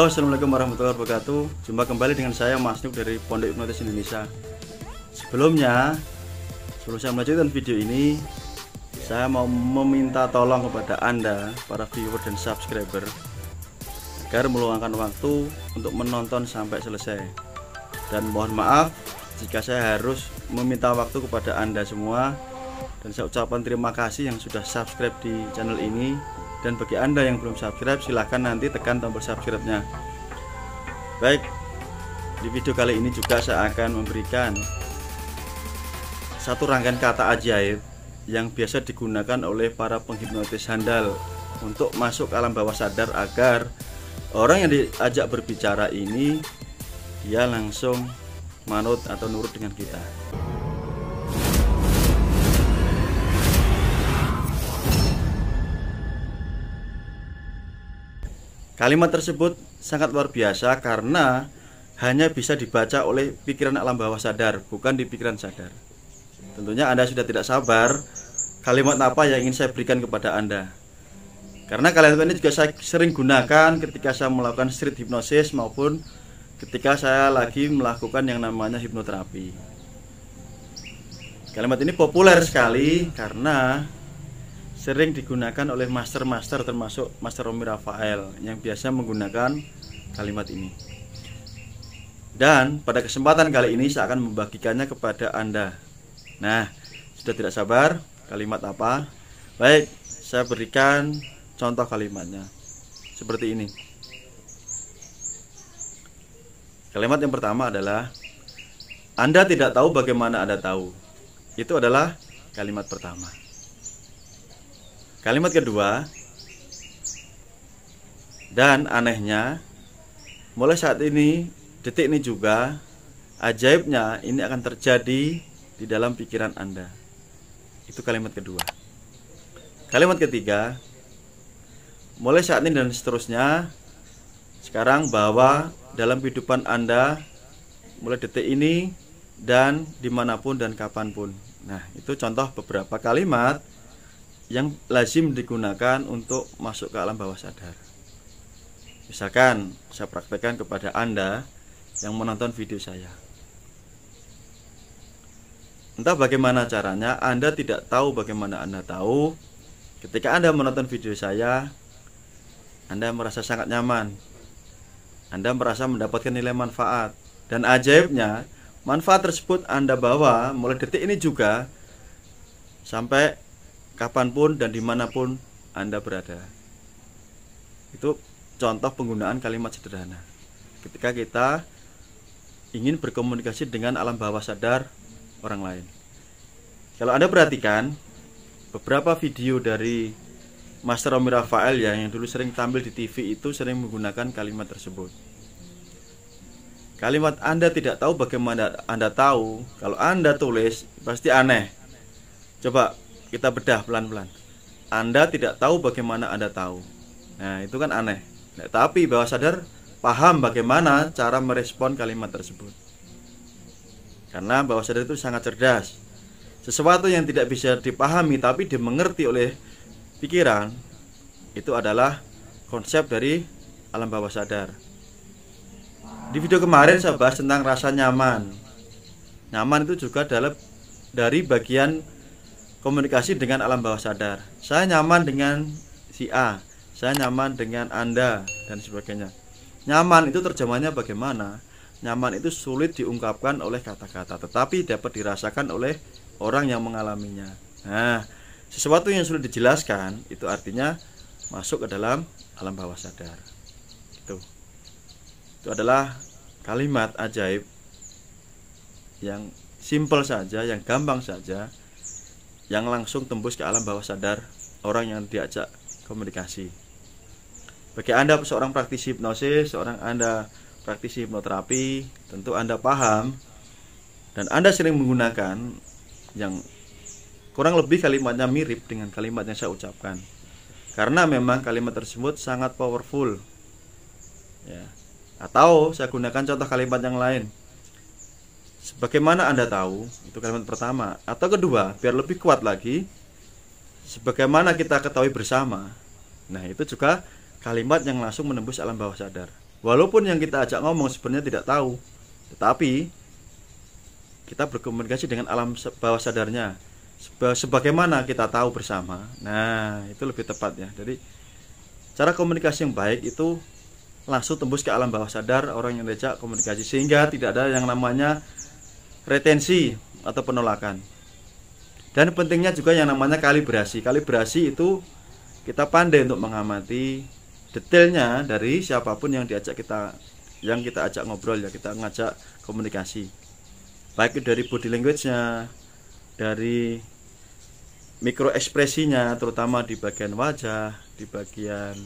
Halo, assalamualaikum warahmatullahi wabarakatuh. Jumpa kembali dengan saya Mas Nuk dari Pondok Hipnotis Indonesia. Sebelum saya melanjutkan video ini, saya mau meminta tolong kepada Anda, para viewer dan subscriber, agar meluangkan waktu untuk menonton sampai selesai. Dan mohon maaf jika saya harus meminta waktu kepada Anda semua. Dan saya ucapkan terima kasih yang sudah subscribe di channel ini. Dan bagi Anda yang belum subscribe, silahkan nanti tekan tombol subscribe-nya. Baik, di video kali ini juga saya akan memberikan satu rangkaian kata ajaib yang biasa digunakan oleh para penghipnotis handal untuk masuk ke alam bawah sadar, agar orang yang diajak berbicara ini dia langsung manut atau nurut dengan kita. Kalimat tersebut sangat luar biasa karena hanya bisa dibaca oleh pikiran alam bawah sadar, bukan di pikiran sadar. Tentunya Anda sudah tidak sabar kalimat apa yang ingin saya berikan kepada Anda. Karena kalimat ini juga saya sering gunakan ketika saya melakukan street hipnosis maupun ketika saya lagi melakukan yang namanya hipnoterapi. Kalimat ini populer sekali karena sering digunakan oleh master-master, termasuk Master Romy Rafael yang biasa menggunakan kalimat ini. Dan pada kesempatan kali ini saya akan membagikannya kepada Anda. Nah, sudah tidak sabar, kalimat apa? Baik, saya berikan contoh kalimatnya seperti ini. Kalimat yang pertama adalah, Anda tidak tahu bagaimana Anda tahu. Itu adalah kalimat pertama. Kalimat kedua, dan anehnya, mulai saat ini, detik ini juga, ajaibnya ini akan terjadi di dalam pikiran Anda. Itu kalimat kedua. Kalimat ketiga, mulai saat ini dan seterusnya, sekarang bahwa dalam kehidupan Anda, mulai detik ini dan dimanapun dan kapanpun. Nah, itu contoh beberapa kalimat yang lazim digunakan untuk masuk ke alam bawah sadar. Misalkan saya praktekkan kepada Anda yang menonton video saya. Entah bagaimana caranya, Anda tidak tahu bagaimana Anda tahu. Ketika Anda menonton video saya, Anda merasa sangat nyaman. Anda merasa mendapatkan nilai manfaat. Dan ajaibnya, manfaat tersebut Anda bawa mulai detik ini juga sampai kapanpun dan dimanapun Anda berada. Itu contoh penggunaan kalimat sederhana ketika kita ingin berkomunikasi dengan alam bawah sadar orang lain. Kalau Anda perhatikan beberapa video dari Master Romy Rafael yang dulu sering tampil di TV itu sering menggunakan kalimat tersebut. Kalimat Anda tidak tahu bagaimana Anda tahu, kalau Anda tulis pasti aneh. Coba kita bedah pelan-pelan. Anda tidak tahu bagaimana Anda tahu. Nah, itu kan aneh. Nah, tapi bawah sadar paham bagaimana cara merespon kalimat tersebut. Karena bawah sadar itu sangat cerdas. Sesuatu yang tidak bisa dipahami tapi dimengerti oleh pikiran, itu adalah konsep dari alam bawah sadar. Di video kemarin saya bahas tentang rasa nyaman. Nyaman itu juga adalah dari bagian komunikasi dengan alam bawah sadar. Saya nyaman dengan si A, saya nyaman dengan Anda, dan sebagainya. Nyaman itu terjemahnya bagaimana? Nyaman itu sulit diungkapkan oleh kata-kata, tetapi dapat dirasakan oleh orang yang mengalaminya. Nah, sesuatu yang sulit dijelaskan itu artinya masuk ke dalam alam bawah sadar. Itu adalah kalimat ajaib yang simpel saja, yang gampang saja, yang langsung tembus ke alam bawah sadar orang yang diajak komunikasi. Bagi Anda seorang praktisi hipnosis, seorang Anda praktisi hipnoterapi, tentu Anda paham dan Anda sering menggunakan yang kurang lebih kalimatnya mirip dengan kalimat yang saya ucapkan. Karena memang kalimat tersebut sangat powerful. Ya. Atau saya gunakan contoh kalimat yang lain. Sebagaimana Anda tahu, itu kalimat pertama. Atau kedua, biar lebih kuat lagi, sebagaimana kita ketahui bersama. Nah, itu juga kalimat yang langsung menembus alam bawah sadar. Walaupun yang kita ajak ngomong sebenarnya tidak tahu, tetapi kita berkomunikasi dengan alam bawah sadarnya sebagaimana kita tahu bersama. Nah, itu lebih tepat ya. Jadi cara komunikasi yang baik itu langsung tembus ke alam bawah sadar orang yang diajak komunikasi, sehingga tidak ada yang namanya retensi atau penolakan. Dan pentingnya juga yang namanya kalibrasi. Kalibrasi itu kita pandai untuk mengamati detailnya dari siapapun yang kita ajak ngobrol ya, kita ngajak komunikasi. Baik itu dari body language-nya, dari mikro ekspresinya, terutama di bagian wajah, di bagian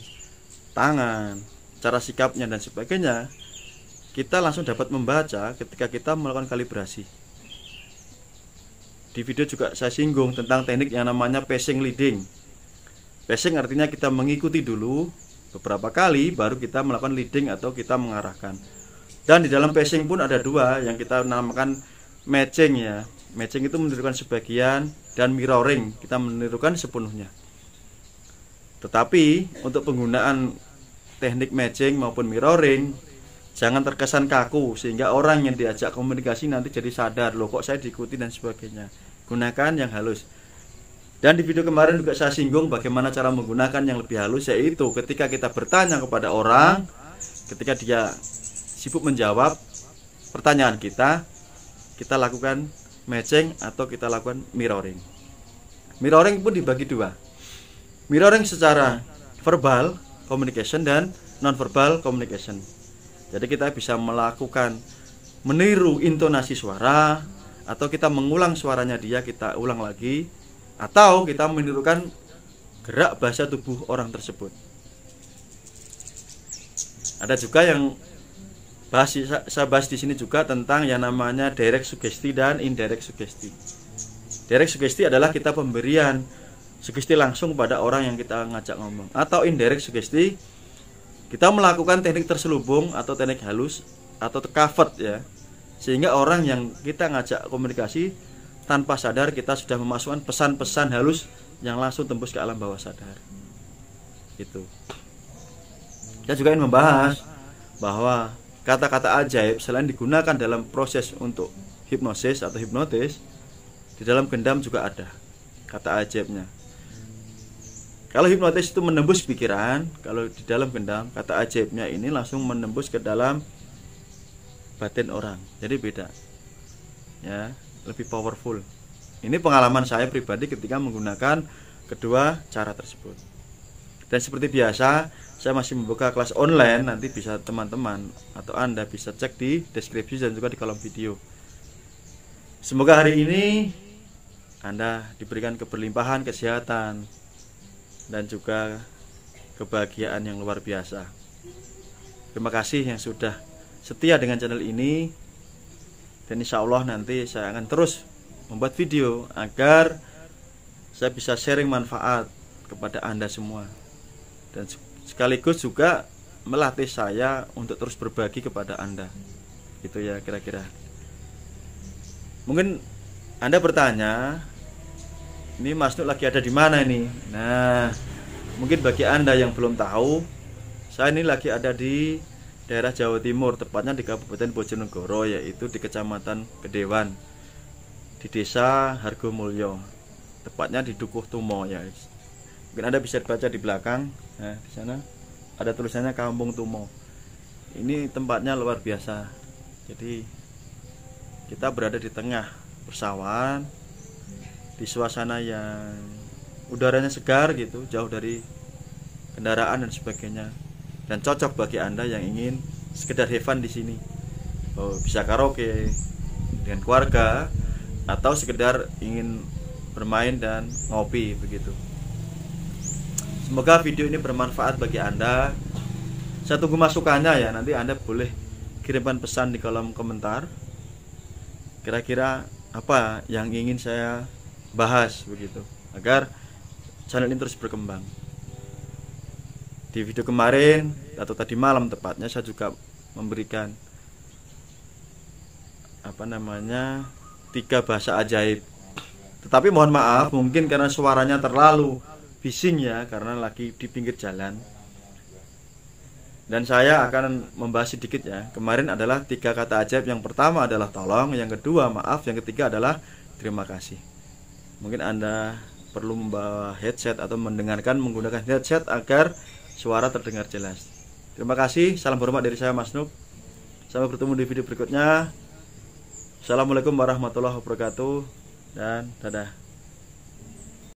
tangan, cara sikapnya dan sebagainya. Kita langsung dapat membaca ketika kita melakukan kalibrasi. Di video juga saya singgung tentang teknik yang namanya pacing leading. Pacing artinya kita mengikuti dulu beberapa kali baru kita melakukan leading atau kita mengarahkan. Dan di dalam pacing pun ada dua yang kita namakan matching ya. Matching itu menirukan sebagian dan mirroring kita menirukan sepenuhnya. Tetapi untuk penggunaan teknik matching maupun mirroring jangan terkesan kaku sehingga orang yang diajak komunikasi nanti jadi sadar, loh kok saya diikuti dan sebagainya. Gunakan yang halus. Dan di video kemarin juga saya singgung bagaimana cara menggunakan yang lebih halus, yaitu ketika kita bertanya kepada orang, ketika dia sibuk menjawab pertanyaan kita lakukan matching atau kita lakukan mirroring. Mirroring pun dibagi dua. Mirroring secara verbal communication dan non-verbal communication. Jadi kita bisa melakukan meniru intonasi suara, atau kita mengulang suaranya dia, kita ulang lagi, atau kita menirukan gerak bahasa tubuh orang tersebut. Ada juga yang saya bahas di sini juga tentang yang namanya direct sugesti dan indirect sugesti. Direct sugesti adalah kita pemberian sugesti langsung pada orang yang kita ngajak ngomong, atau indirect sugesti kita melakukan teknik terselubung atau teknik halus atau covert ya, sehingga orang yang kita ngajak komunikasi tanpa sadar kita sudah memasukkan pesan-pesan halus yang langsung tembus ke alam bawah sadar. Itu. Kita juga ingin membahas bahwa kata-kata ajaib selain digunakan dalam proses untuk hipnosis atau hipnotis, di dalam gendam juga ada kata ajaibnya. Kalau hipnotis itu menembus pikiran, kalau di dalam gendam kata ajaibnya ini langsung menembus ke dalam batin orang. Jadi beda. Ya, lebih powerful. Ini pengalaman saya pribadi ketika menggunakan kedua cara tersebut. Dan seperti biasa, saya masih membuka kelas online, nanti bisa teman-teman atau Anda bisa cek di deskripsi dan juga di kolom video. Semoga hari ini Anda diberikan keberlimpahan kesehatan dan juga kebahagiaan yang luar biasa. Terima kasih yang sudah setia dengan channel ini. Dan insya Allah nanti saya akan terus membuat video agar saya bisa sharing manfaat kepada Anda semua, dan sekaligus juga melatih saya untuk terus berbagi kepada Anda. Gitu ya kira-kira. Mungkin Anda bertanya, ini Mas Nuk lagi ada di mana ini? Nah, mungkin bagi Anda yang belum tahu, saya ini lagi ada di daerah Jawa Timur, tepatnya di Kabupaten Bojonegoro, yaitu di Kecamatan Gedewan, di Desa Hargomulyo, tepatnya di Dukuh Tumo ya. Mungkin Anda bisa baca di belakang. Nah, di sana ada tulisannya Kampung Tumo. Ini tempatnya luar biasa. Jadi kita berada di tengah persawahan, di suasana yang udaranya segar gitu, jauh dari kendaraan dan sebagainya. Dan cocok bagi Anda yang ingin sekedar have fun di sini. Oh, bisa karaoke dengan keluarga atau sekedar ingin bermain dan ngopi begitu. Semoga video ini bermanfaat bagi Anda. Saya tunggu masukannya ya. Nanti Anda boleh kirimkan pesan di kolom komentar. Kira-kira apa yang ingin saya bahas begitu, agar channel ini terus berkembang. Di video kemarin atau tadi malam tepatnya saya juga memberikan 3 bahasa ajaib. Tetapi mohon maaf, mungkin karena suaranya terlalu bising ya, karena lagi di pinggir jalan. Dan saya akan membahas sedikit ya. Kemarin adalah 3 kata ajaib. Yang pertama adalah tolong, yang kedua maaf, yang ketiga adalah terima kasih. Mungkin Anda perlu membawa headset atau mendengarkan menggunakan headset agar suara terdengar jelas. Terima kasih. Salam hormat dari saya, Mas Nuk. Sampai bertemu di video berikutnya. Assalamualaikum warahmatullahi wabarakatuh dan dadah.